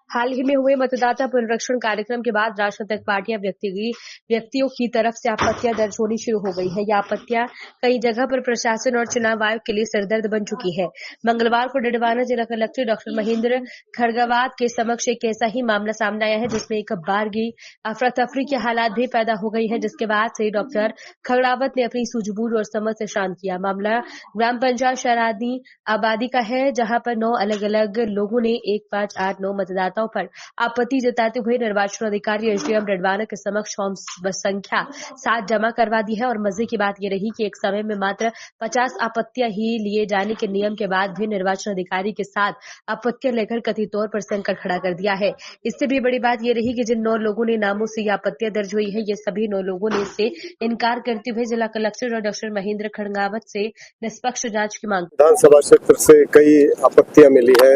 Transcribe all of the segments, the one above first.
हाल ही में हुए मतदाता पुनरीक्षण कार्यक्रम के बाद राजनीतिक पार्टियां व्यक्तियों की तरफ से आपत्तियां दर्ज होनी शुरू हो गई है। यह आपत्तियां कई जगह पर प्रशासन और चुनाव आयोग के लिए सिरदर्द बन चुकी है। मंगलवार को डडवाना जिला कलेक्टर डॉक्टर महेंद्र खड़गावत के समक्ष एक ऐसा ही मामला सामने आया है जिसमें एक बारगी अफरा तफरी के हालात भी पैदा हो गई है, जिसके बाद से डॉक्टर खड़गावत ने अपनी सूझबूझ और समझ से शांत किया। मामला ग्राम पंचायत शहरादी आबादी का है, जहां पर 9 अलग अलग लोगों ने 1589 मतदाताओं पर आपत्ति जताते हुए निर्वाचन अधिकारी एसडीएम डडवाना के समक्ष फॉर्म संख्या 7 जमा करवा दी है। और मजे की बात यह रही कि एक समय में मात्र 50 आपत्तियां ही लिए जाने के नियम के बाद भी निर्वाचन अधिकारी के साथ आपत्तियां लेकर कथित तौर पर संकट खड़ा कर दिया है। इससे भी बड़ी बात यह रही कि जिन 9 लोगों ने नामों से ये आपत्तियां दर्ज हुई है, ये सभी 9 लोगों ने इससे इनकार करते हुए जिला कलेक्टर और डॉक्टर महेंद्र खड़गावत से निष्पक्ष जांच की मांग। विधानसभा क्षेत्र से कई आपत्तियां मिली है,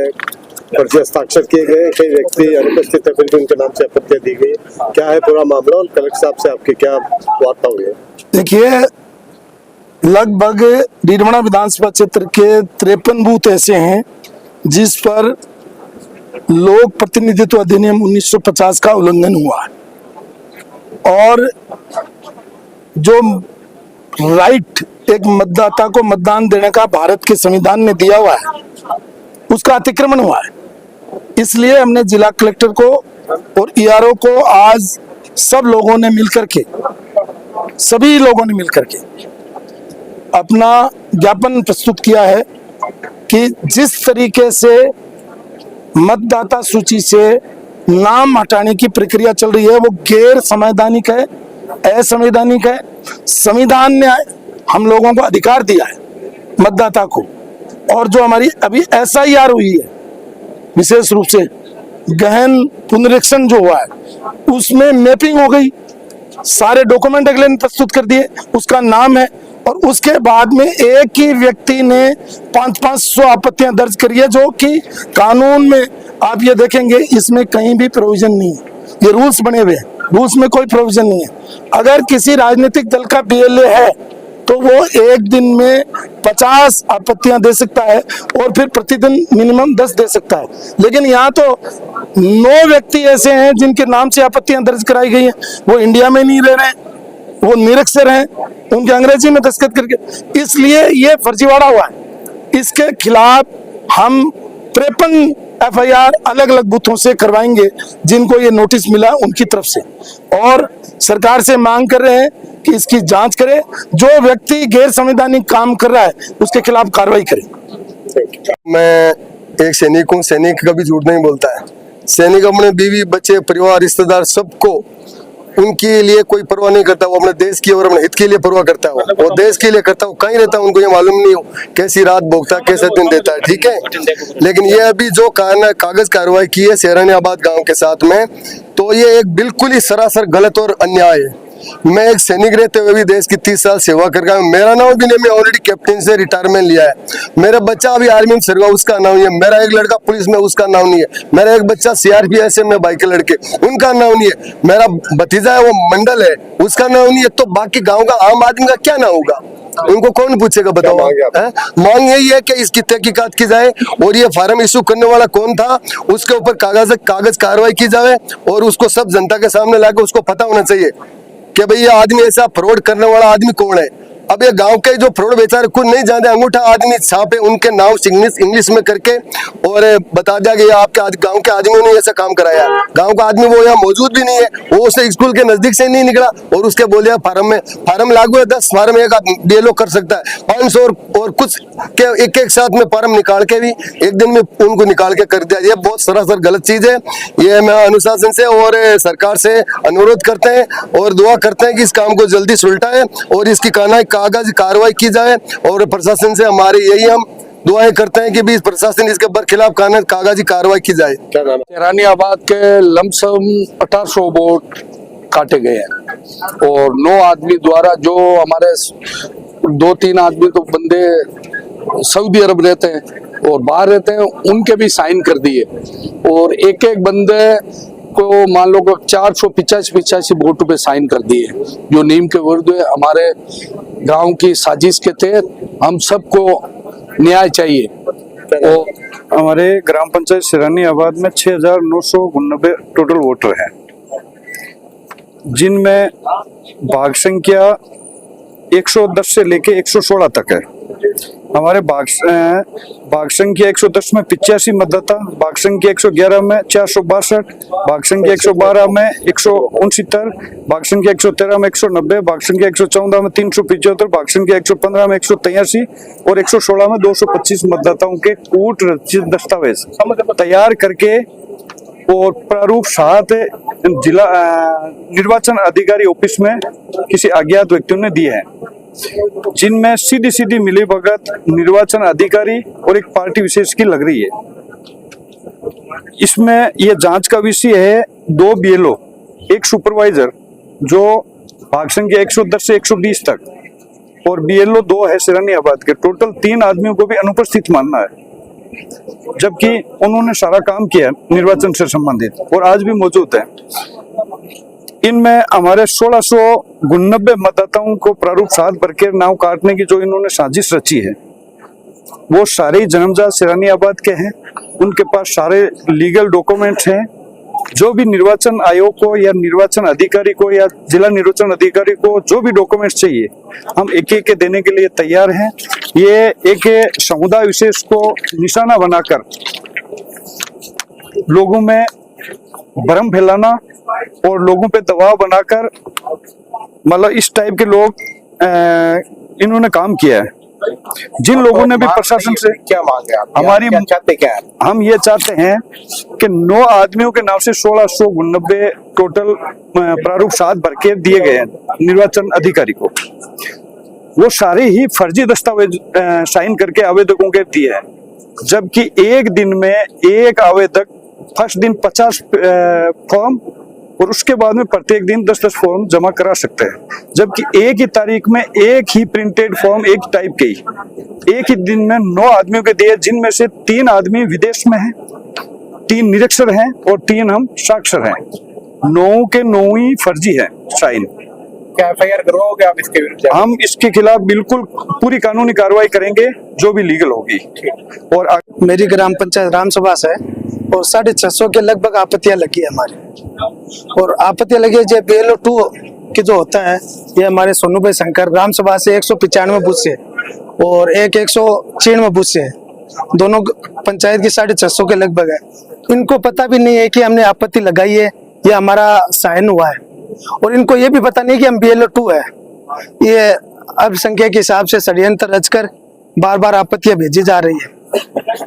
पर्चे हस्ताक्षर किए गए, कई व्यक्ति अनुपस्थित है, फिर उनके नाम से आपत्तियां दी गई। क्या है पूरा मामला और कलेक्टर साहब से आपकी क्या वार्ता हुई है? देखिए, लगभग डीडवाना विधानसभा क्षेत्र के 53 बूथ ऐसे हैं जिस पर लोक प्रतिनिधित्व अधिनियम 1950 का उल्लंघन हुआ है और जो राइट एक मतदाता को मतदान देने का भारत के संविधान ने दिया हुआ है उसका अतिक्रमण हुआ है। इसलिए हमने जिला कलेक्टर को और ईआरओ को आज सभी लोगों ने मिलकर के अपना ज्ञापन प्रस्तुत किया है कि जिस तरीके से मतदाता सूची से नाम हटाने की प्रक्रिया चल रही है वो गैर संवैधानिक है, असंवैधानिक है। संविधान ने हम लोगों को अधिकार दिया है मतदाता को, और जो हमारी अभी एसआईआर हुई है विशेष रूप से गहन पुनरीक्षण जो हुआ है उसमें मैपिंग हो गई, सारे डॉक्यूमेंट अगले ने प्रस्तुत कर दिए, उसका नाम है। और उसके बाद में एक ही व्यक्ति ने 500 आपत्तियां दर्ज करी है, जो कि कानून में आप ये देखेंगे इसमें कहीं भी प्रोविजन नहीं है। ये रूल्स बने हुए हैं, रूल्स में कोई प्रोविजन नहीं है। अगर किसी राजनीतिक दल का बीएलए है तो वो एक दिन में 50 आपत्तियां दे सकता है और फिर प्रतिदिन मिनिमम 10 दे सकता है। लेकिन यहाँ तो 9 व्यक्ति ऐसे हैं जिनके नाम से आपत्तियां दर्ज कराई गई हैं। वो इंडिया में नहीं रह रहे हैं, वो निरक्षर हैं, उनके अंग्रेजी में दस्तखत करके, इसलिए ये फर्जीवाड़ा हुआ है। इसके खिलाफ हम 53 एफआईआर अलग अलग बूथों से करवाएंगे जिनको ये नोटिस मिला उनकी तरफ से, और सरकार से मांग कर रहे हैं कि इसकी जांच करे। जो व्यक्ति गैर संवैधानिक काम कर रहा है उसके खिलाफ कार्रवाई करे। मैं एक सैनिक हूँ, सैनिक कभी झूठ नहीं बोलता है। सैनिक अपने बीवी बच्चे परिवार रिश्तेदार सबको उनके लिए कोई परवाह नहीं करता, वो अपने देश की और अपने हित के लिए परवाह करता है। वो देश के लिए करता है, कहीं रहता है उनको ये मालूम नहीं हो कैसी रात भोगता है, कैसे दिन देता है, ठीक है। लेकिन ये अभी जो कागज कार्रवाई की है शेरानियाबाद गांव के साथ में, तो ये एक बिल्कुल ही सरासर गलत और अन्याय है। मैं एक सैनिक रहते हुए भी देश की 30 साल सेवा कर रहा हूँ। मेरा नाम भी नहीं, मैं ऑलरेडी कैप्टन से रिटायरमेंट लिया है। मेरा बच्चा अभी आर्मी में सर्वा, उसका नाम नहीं है। मेरा एक लड़का पुलिस में, उसका नाम नहीं है। मेरा एक बच्चा सीआरपीएफ में भाई के लड़के, उनका नाम नहीं है। मेरा भतीजा है वो मंडल है, उसका नाम नहीं है। तो बाकी गाँव का आम आदमी का क्या नाम होगा? उनको कौन पूछेगा? बताओ। मांग यही है कि इसकी तहकीकात की जाए और ये फार्म इशू करने वाला कौन था उसके ऊपर कागज कार्रवाई की जाए और उसको सब जनता के सामने लाके उसको पता होना चाहिए कि भाई ये आदमी ऐसा फ्रॉड करने वाला आदमी कौन है। अब ये गांव के जो फ्रॉड बेचारे कुछ नहीं जानते, अंगूठा आदमी छापे उनके नाम इंग्लिश में करके और बता दिया कि आपके गांव के आदमियों ने ऐसा काम कराया। गांव का आदमी वो यहाँ मौजूद भी नहीं है, वो उसे स्कूल के नजदीक से नहीं निकला और उसके बोले फार्म लागू है, 10 फार्म एक बीएलओ कर सकता है। 500 और कुछ के एक साथ में फार्म निकाल के भी एक दिन में उनको निकाल के कर दिया। ये बहुत सरासर गलत चीज है। ये मैं अनुशासन से और सरकार से अनुरोध करते हैं और दुआ करते हैं कि इस काम को जल्दी सुलटाए और इसकी कागज कार्रवाई की जाए। और प्रशासन से हमारी यही हम दुआएं करते हैं कि भी प्रशासन इसके खिलाफ कागजी कार्रवाई की जाए। शेरानियाबाद के लमसम 1800 वोट काटे गए हैं और 9 आदमी द्वारा, जो हमारे 2-3 आदमी तो बंदे सऊदी अरब रहते हैं और बाहर रहते हैं, उनके भी साइन कर दिए और एक बंदे को मान लो 485 वोटों पे साइन कर दिए, जो नियम के विरुद्ध है। हमारे गांव की साजिश के तहत हम सबको न्याय चाहिए वो हमारे ग्राम पंचायत सिरानी आबाद में 6,989 टोटल वोटर हैं, जिनमें भाग संख्या 110 से लेके 116 तक है। हमारे भाग संख्या 110 में 85 मतदाता, भाग संख्या 111 में 462, भाग संख्या 112 में 169, भाग संख्या 113 में 190, भाग संख्या 114 में 375, भाग संख्या 115 में 183 और 116 में 225 मतदाताओं के कूट रचित दस्तावेज तैयार करके और प्रारूप साथ जिला निर्वाचन अधिकारी ऑफिस में किसी अज्ञात व्यक्तियों ने दिए हैं, जिनमें सीधी मिली भगत निर्वाचन अधिकारी और एक पार्टी विशेष की लग रही है। इसमें यह जांच का विषय है 2 BLO, एक सुपरवाइजर जो भाग संख्या 110 से 120 तक और BLO 2 है सिरानी आबाद के। टोटल 3 आदमियों को भी अनुपस्थित मानना है, जबकि उन्होंने सारा काम किया निर्वाचन से संबंधित और आज भी मौजूद है। इनमें हमारे 1689 मतदाताओं को प्रारूप साथ भर के नाव काटने की जो इन्होंने साजिश रची है, वो सारे ही जन्मजात सिरानी आबाद के हैं। उनके पास सारे लीगल डॉक्यूमेंट्स हैं। जो भी निर्वाचन आयोग को या निर्वाचन अधिकारी को या जिला निर्वाचन अधिकारी को जो भी डॉक्यूमेंट्स चाहिए, हम एक एक के देने के लिए तैयार हैं। ये एक समुदाय विशेष को निशाना बनाकर लोगों में भ्रम फैलाना और लोगों पे दबाव बनाकर, मतलब इस टाइप के लोग इन्होंने काम किया है। जिन लोगों ने भी प्रशासन से क्या मांगे आप, हमारी क्या चाहते क्या है? हम ये चाहते हैं कि 9 आदमियों के नाम से 1689 टोटल प्रारूप साथ भर के दिए गए हैं निर्वाचन अधिकारी को। वो सारे ही फर्जी दस्तावेज साइन करके आवेदकों के दिए हैं, जबकि एक दिन में एक आवेदक फर्स्ट दिन 50 फॉर्म और उसके बाद में प्रत्येक दिन 10-10 फॉर्म जमा करा सकते हैं, जबकि एक ही तारीख में एक ही प्रिंटेड फॉर्म एक टाइप के ही एक ही दिन में 9 आदमियों के दिए, जिनमें से 3 आदमी विदेश में हैं, 3 निरक्षर हैं और 3 हम साक्षर हैं। 9 के 9 ही फर्जी है साइन। क्या FIR करवाओगे आप इसके विरुद्ध? हम इसके खिलाफ बिल्कुल पूरी कानूनी कार्रवाई करेंगे जो भी लीगल होगी। और मेरी ग्राम पंचायत रामसभा से और 650 के लगभग आपत्तियां लगी है हमारी, और आपत्तियां लगी है जो BLO 2 की जो होता है, ये हमारे सोनू भाई शंकर ग्राम सभा से 195 बूथ से और 196 बूथ से, दोनों पंचायत की 650 के लगभग है। इनको पता भी नहीं है कि हमने आपत्ति लगाई है या हमारा साइन हुआ है, और इनको ये भी पता नहीं कि हम BLO 2 है। ये अल्पसंख्यक के हिसाब से षड्यंत्र रचकर बार बार आपत्तियां भेजी जा रही है।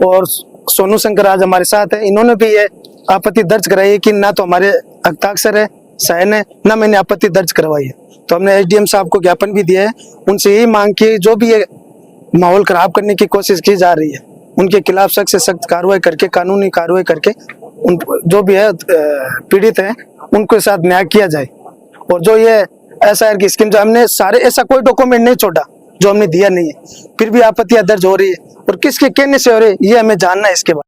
और सोनू शंकर आज हमारे साथ है, इन्होंने भी ये आपत्ति दर्ज कराई है कि ना तो हमारे हस्ताक्षर है, साइन है, ना मैंने आपत्ति दर्ज करवाई है। तो हमने SDM साहब को ज्ञापन भी दिया है, उनसे यही मांग की जो भी ये माहौल खराब करने की कोशिश की जा रही है, उनके खिलाफ सख्त से सख्त कार्रवाई करके, कानूनी कार्रवाई करके उन जो भी है पीड़ित हैं उनके साथ न्याय किया जाए। और जो ये SIR की स्कीम, जो हमने सारे ऐसा कोई डॉक्यूमेंट नहीं छोड़ा जो हमने दिया नहीं है, फिर भी आपत्तियां दर्ज हो रही है, और किसके कहने से हो रही है ये हमें जानना है इसके बाद।